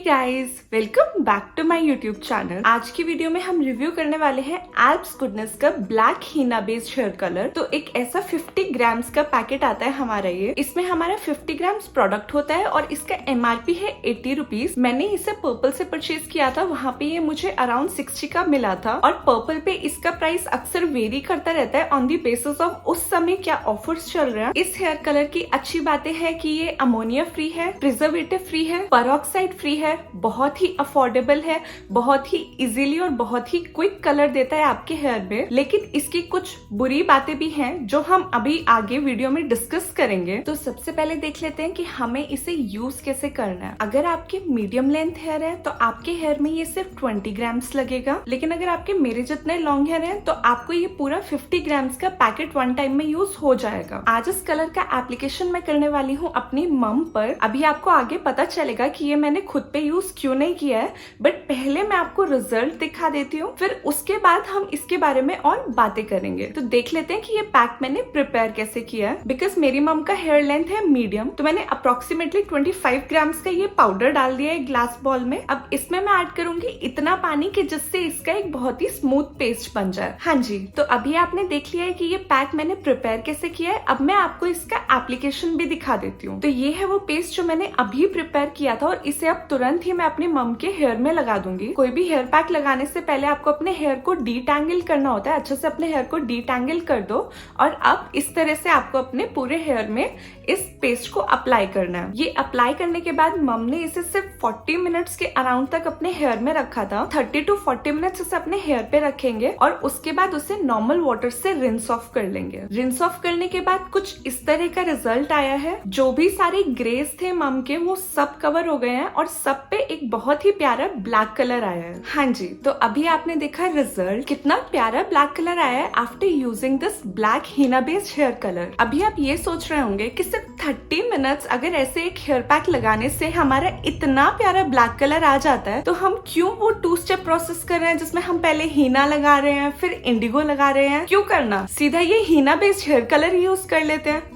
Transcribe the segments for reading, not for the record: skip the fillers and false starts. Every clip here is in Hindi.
Guys, welcome back to my YouTube channel. आज की वीडियो में हम रिव्यू करने वाले हैं एल्प्स गुडनेस का black henna based hair colour. तो एक ऐसा 50 ग्राम्स का पैकेट आता है हमारा ये। इसमें हमारा 50 ग्राम्स प्रोडक्ट होता है और इसका MRP है 80 रुपीज। मैंने इसे पर्पल से परचेज किया था, वहाँ पे ये मुझे अराउंड 60 का मिला था। और पर्पल पे इसका प्राइस अक्सर वेरी करता रहता है ऑन दी बेसिस ऑफ उस समय क्या ऑफर्स चल रहे हैं। इस हेयर कलर की अच्छी बातें हैं कि ये अमोनिया फ्री है, प्रिजर्वेटिव फ्री है, पेरोक्साइड फ्री है, बहुत ही अफोर्डेबल है, बहुत ही इजीली और बहुत ही क्विक कलर देता है आपके हेयर में। लेकिन इसकी कुछ बुरी बातें भी हैं जो हम अभी आगे वीडियो में डिस्कस करेंगे। तो सबसे पहले देख लेते हैं कि हमें इसे यूज कैसे करना है। अगर आपके मीडियम लेंथ हेयर है तो आपके हेयर में ये सिर्फ 20 ग्राम्स लगेगा। लेकिन अगर आपके मेरे जितने लॉन्ग हेयर है तो आपको ये पूरा 50 ग्राम्स का पैकेट वन टाइम में यूज हो जाएगा। आज इस कलर का एप्लीकेशन मैं करने वाली हूँ अपनी मम पर। अभी आपको आगे पता चलेगा कि ये मैंने खुद पे यूज क्यों नहीं किया है, बट पहले मैं आपको रिजल्ट दिखा देती हूँ, फिर उसके बाद हम इसके बारे में और बातें करेंगे। तो देख लेते हैं कि ये पैक मैंने प्रिपेयर कैसे किया है। बिकॉज मेरी मम का हेयर लेंथ है मीडियम, तो मैंने अप्रोक्सीमेटली 25 ग्राम्स का ये पाउडर डाल दिया है ग्लास बॉल में। अब इसमें मैं ऐड करूंगी इतना पानी कि जिससे इसका एक बहुत ही स्मूथ पेस्ट बन जाए। हाँ जी, तो अभी आपने देख लिया है कि ये पैक मैंने प्रिपेयर कैसे किया है। अब मैं आपको इसका एप्लीकेशन भी दिखा देती हूँ। तो ये है वो पेस्ट जो मैंने अभी प्रिपेयर किया था और इसे अब तुरंत ही मैं अपनी मम के हेयर में लगा दूंगी। कोई भी हेयर पैक लगाने से पहले आपको अपने हेयर को डीटैंगल करना होता है। अच्छे से अपने हेयर को डीटैंगल कर दो और अब इस तरह से आपको अपने पूरे हेयर में इस पेस्ट को अप्लाई करना है। ये अप्लाई करने के बाद मम ने इसे सिर्फ 40 मिनट्स के अराउंड तक अपने हेयर में रखा था। 30 to 40 मिनट्स इसे अपने हेयर पे रखेंगे और उसके बाद उसे नॉर्मल वाटर से रिंस ऑफ कर लेंगे। रिंस ऑफ करने के बाद कुछ इस तरह का रिजल्ट आया है। जो भी सारे ग्रेस थे मम के वो सब कवर हो गए हैं और सब पे एक बहुत ही प्यारा ब्लैक कलर आया है। हाँ जी, तो अभी आपने देखा रिजल्ट, कितना प्यारा ब्लैक कलर आया है after using this black henna based hair colour. अभी आप ये सोच रहे होंगे कि सिर्फ 30 मिनट्स अगर ऐसे एक हेयर पैक लगाने से हमारा इतना प्यारा ब्लैक कलर आ जाता है तो हम क्यों वो 2 स्टेप प्रोसेस कर रहे हैं जिसमें हम पहले हीना लगा रहे हैं फिर इंडिगो लगा रहे हैं। क्यों करना, सीधा ये हीना बेस्ड हेयर कलर यूज कर लेते हैं।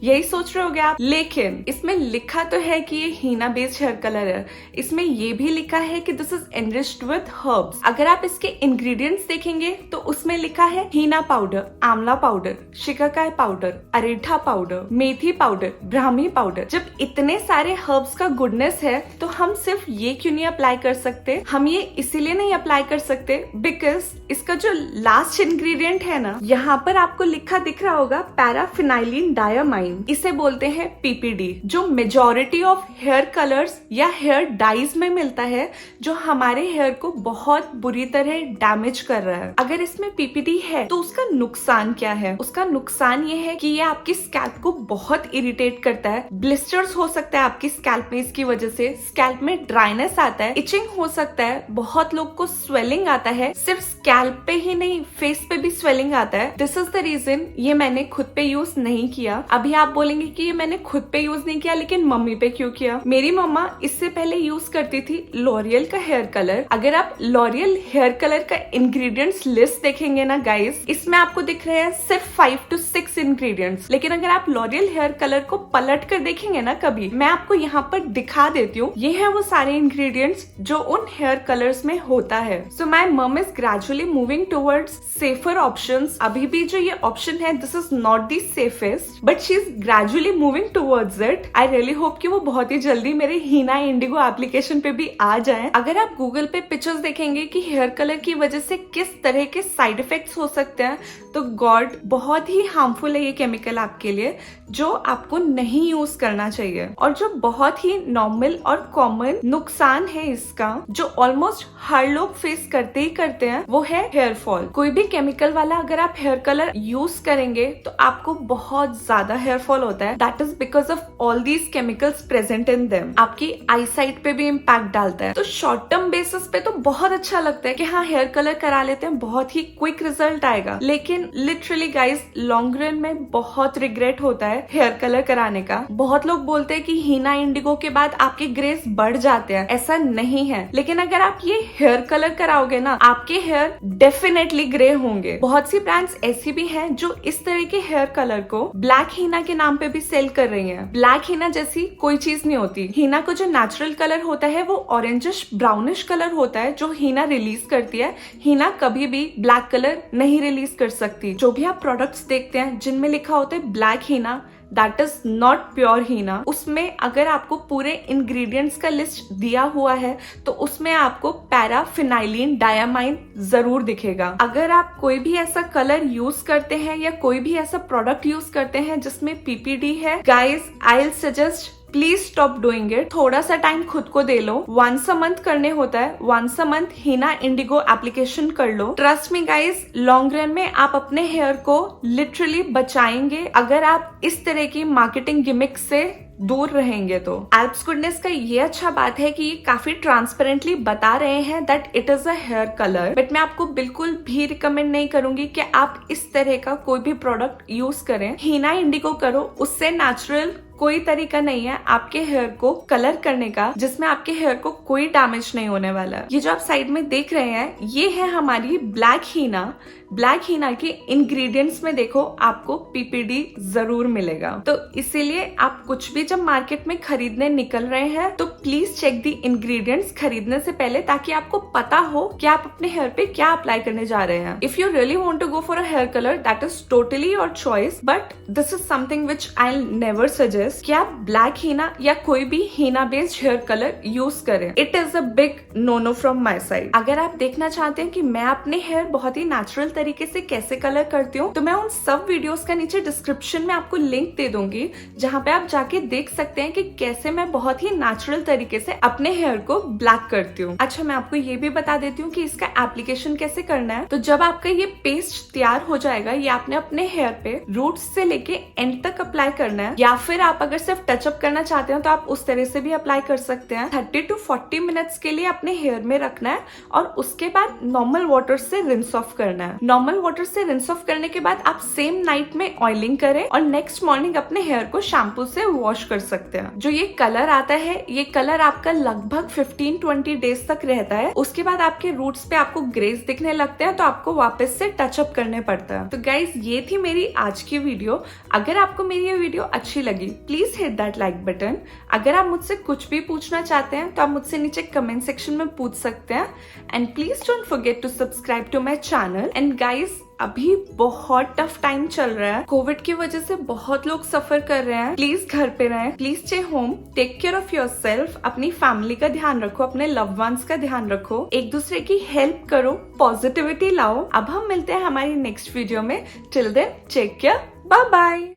यही सोच रहे होगे आप। लेकिन इसमें लिखा तो है कि ये हीना बेस्ड हेयर कलर है। इसमें ये भी लिखा है कि this is enriched with herbs. अगर आप इसके इंग्रेडिएंट्स देखेंगे तो उसमें लिखा है हीना पाउडर, आंवला पाउडर, शिकाकाई पाउडर, अरेठा पाउडर, मेथी पाउडर, ब्राह्मी पाउडर। जब इतने सारे हर्ब्स का गुडनेस है तो हम सिर्फ ये क्यों नहीं अप्लाई कर सकते? हम ये इसीलिए नहीं अप्लाई कर सकते बिकॉज इसका जो लास्ट इंग्रेडिएंट है ना, यहाँ पर आपको लिखा दिख रहा होगा पैराफिनाइलिन डायामाइन। इसे बोलते हैं PPD, जो मेजॉरिटी ऑफ हेयर कलर्स या हेयर डाइज में मिलता है, जो हमारे हेयर को बहुत बुरी तरह डैमेज कर रहा है। अगर इसमें PPD है तो उसका नुकसान क्या है? उसका नुकसान ये है कि ये आपकी स्कैल्प को बहुत इरिटेट करता है। ब्लिस्टर्स हो सकता है आपकी स्कैल्प में, इसकी वजह से स्कैल्प में ड्राइनेस आता है, इचिंग हो सकता है, बहुत लोग को स्वेलिंग आता है। सिर्फ स्कैल्प पे ही नहीं, फेस पे भी स्वेलिंग आता है। दिस इज द रीजन ये मैंने खुद पे यूज नहीं किया। अभी आप बोलेंगे कि ये मैंने खुद पे यूज नहीं किया लेकिन मम्मी पे क्यों किया? मेरी मम्मा इससे पहले यूज करती थी लॉरियल का हेयर कलर। अगर आप लॉरियल हेयर कलर का इंग्रेडिएंट्स लिस्ट देखेंगे ना गाइस, इसमें आपको दिख रहे हैं सिर्फ 5 to 6 इंग्रेडिएंट्स। लेकिन अगर आप लॉरियल हेयर कलर को पलट कर देखेंगे ना कभी, मैं आपको यहाँ पर दिखा देती हूँ। ये है वो सारे इंग्रेडिएंट्स जो उन हेयर कलर्स में होता है। सो माई मम is gradually moving towards safer options. अभी भी जो ये ऑप्शन है this is not the safest, but she is gradually moving towards it. I really hope कि वो बहुत ही जल्दी मेरे हीना इंडिगो एप्लीकेशन पे भी आ जाएं। अगर आप गूगल पे पिक्चर्स देखेंगे कि हेयर कलर की वजह से किस तरह के साइड इफेक्ट्स हो सकते हैं, तो गॉड, बहुत ही हार्मफुल है ये केमिकल आपके लिए, जो आपको नहीं यूज करना चाहिए। और जो बहुत ही नॉर्मल और कॉमन नुकसान है इसका, जो ऑलमोस्ट हर लोग फेस करते ही करते हैं, वो है हेयर फॉल। कोई भी केमिकल वाला अगर आप हेयर कलर यूज करेंगे तो आपको बहुत ज्यादा हेयर फॉल होता है। That is because of all these chemicals present in them. आपकी आई साइट पे भी इम्पैक्ट डालता है। तो शॉर्ट टर्म बेसिस पे तो बहुत अच्छा लगता है कि हाँ हेयर कलर करा लेते हैं, बहुत ही क्विक रिजल्ट आएगा। लेकिन लिटरली गाइज, लॉन्ग रन में बहुत रिग्रेट होता है हेयर कलर कराने का। बहुत लोग बोलते हैं कि हीना इंडिगो के बाद आपके ग्रेस बढ़ जाते हैं, ऐसा नहीं है। लेकिन अगर आप ये हेयर कलर कराओगे ना, आपके हेयर डेफिनेटली ग्रे होंगे। बहुत सी ब्रांड्स ऐसी भी हैं जो इस तरह के हेयर कलर को ब्लैक हीना के नाम पे भी सेल कर रही हैं। ब्लैक हीना जैसी कोई चीज नहीं होती। हीना को जो नेचुरल कलर होता है वो ऑरेंजिश ब्राउनिश कलर होता है जो हीना रिलीज करती है। हीना कभी भी ब्लैक कलर नहीं रिलीज कर सकती। जो भी आप प्रोडक्ट्स देखते हैं जिनमें लिखा होता है black henna, that is not pure henna. उसमें अगर आपको पूरे इंग्रेडिएंट्स का लिस्ट दिया हुआ है तो उसमें आपको पैराफिनाइलिन डायामाइन जरूर दिखेगा। अगर आप कोई भी ऐसा कलर यूज करते हैं या कोई भी ऐसा प्रोडक्ट यूज करते हैं जिसमें पीपीडी है, guys I will suggest please stop doing it. थोड़ा सा टाइम खुद को दे लो। वंस अ मंथ करने होता है, once a month henna indigo application कर लो। Trust me guys, long run में आप अपने हेयर को लिटरली बचाएंगे अगर आप इस तरह की मार्केटिंग गिमिक से दूर रहेंगे तो। एल्प्स गुडनेस का ये अच्छा बात है कि ये काफी ट्रांसपेरेंटली बता रहे हैं that it is a hair colour, but मैं आपको बिल्कुल भी रिकमेंड नहीं करूंगी कि आप इस तरह का कोई भी प्रोडक्ट यूज करें। हीना इंडिगो करो, उससे नेचुरल कोई तरीका नहीं है आपके हेयर को कलर करने का जिसमें आपके हेयर को कोई डैमेज नहीं होने वाला है। ये जो आप साइड में देख रहे हैं ये है हमारी ब्लैक हीना। ब्लैक हीना के इंग्रेडिएंट्स में देखो आपको पीपीडी जरूर मिलेगा। तो इसीलिए आप कुछ भी जब मार्केट में खरीदने निकल रहे हैं तो प्लीज चेक दी इंग्रेडिएंट्स खरीदने से पहले, ताकि आपको पता हो कि आप अपने हेयर पे क्या अप्लाई करने जा रहे हैं। If you really want to go for a hair colour that is totally your choice, but this is something which I will never suggest कि आप ब्लैक हीना या कोई भी henna based hair colour use करें। It is a big no no from my side. अगर आप देखना चाहते हैं कि मैं अपने हेयर बहुत ही नेचुरल तरीके से कैसे कलर करती हूँ तो मैं उन सब वीडियोस का नीचे डिस्क्रिप्शन में आपको लिंक दे दूंगी, जहाँ पे आप जाके देख सकते हैं कि कैसे मैं बहुत ही नेचुरल तरीके से अपने हेयर को ब्लैक करती हूँ। अच्छा, मैं आपको ये भी बता देती हूँ कि इसका एप्लीकेशन कैसे करना है। तो जब आपका ये पेस्ट तैयार हो जाएगा, ये आपने अपने हेयर पे रूट्स से लेके एंड तक अप्लाई करना है, या फिर आप अगर सिर्फ टचअप करना चाहते हो तो आप उस तरह से भी अप्लाई कर सकते हैं। 30 to 40 मिनट्स के लिए अपने हेयर में रखना है और उसके बाद नॉर्मल वाटर से रिंस ऑफ करना है। नॉर्मल वाटर से रिंस ऑफ करने के बाद आप सेम नाइट में ऑयलिंग करें और नेक्स्ट मॉर्निंग अपने हेयर को शैम्पू से वॉश कर सकते हैं। जो ये कलर आता है, ये कलर आपका लगभग 15-20 डेज तक रहता है। उसके बाद आपके रूट्स पे आपको ग्रेस दिखने लगते हैं तो आपको वापस से टचअप करने पड़ता है। तो गाइज, ये थी मेरी आज की वीडियो। अगर आपको मेरी ये वीडियो अच्छी लगी please hit that like button. अगर आप मुझसे कुछ भी पूछना चाहते हैं तो आप मुझसे नीचे कमेंट सेक्शन में पूछ सकते हैं। And please don't forget to subscribe to my channel. And guys, अभी बहुत टफ टाइम चल रहा है। कोविड की वजह से बहुत लोग सफर कर रहे हैं। प्लीज घर पे रहें, please stay home, take care of yourself. अपनी फैमिली का ध्यान रखो, अपने लव्ड वंस का ध्यान रखो, एक दूसरे की हेल्प करो, पॉजिटिविटी लाओ। अब हम मिलते हैं हमारी नेक्स्ट वीडियो में। Till then take care, bye bye.